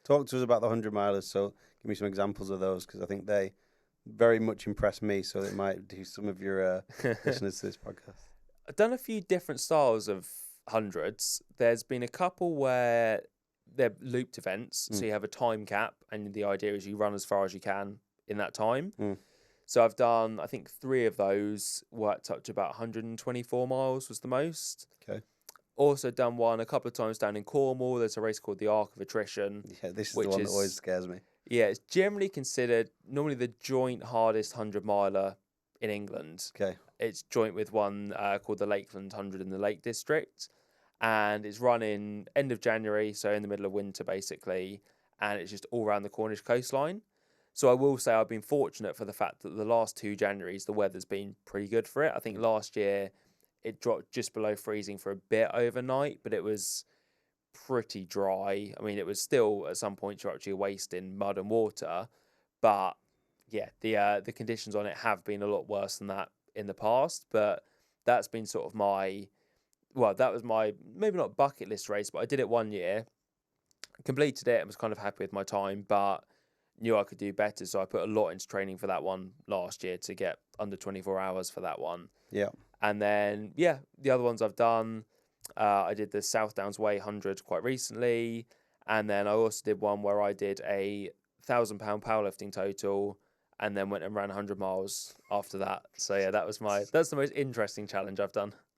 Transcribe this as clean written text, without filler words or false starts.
Talk to us about the 100 milers. So give me some examples of those because I think they very much impress me. So it might do some of your listeners to this podcast. I've done a few different styles of hundreds. There's been a couple where they're looped events, so you have a time cap, and the idea is you run as far as you can in that time. So I've done, I think, 3 of those, worked up to about 124 miles was the most. Okay. Also done one a couple of times down in Cornwall. There's a race called the Arc of Attrition. Yeah, this is the one that always scares me. Yeah, it's generally considered normally the joint hardest 100 miler in England. Okay. It's joint with one called the Lakeland 100 in the Lake District. And it's running end of January, so in the middle of winter, basically. And it's just all around the Cornish coastline. So I will say I've been fortunate for the fact that the last 2 Januaries, the weather's been pretty good for it. I think last year it dropped just below freezing for a bit overnight, but it was pretty dry. I mean, it was still at some point you're actually wasting mud and water, but yeah, the conditions on it have been a lot worse than that in the past. But that's been sort of that was my maybe not bucket list race, but I did it one year, completed it, and was kind of happy with my time, but knew I could do better, so I put a lot into training for that one last year to get under 24 hours for that one. Yeah. And then the other ones I've done. I did the South Downs Way 100 quite recently, and then I also did one where I did a £1,000 powerlifting total, and then went and ran 100 miles after that. So yeah, that's the most interesting challenge I've done.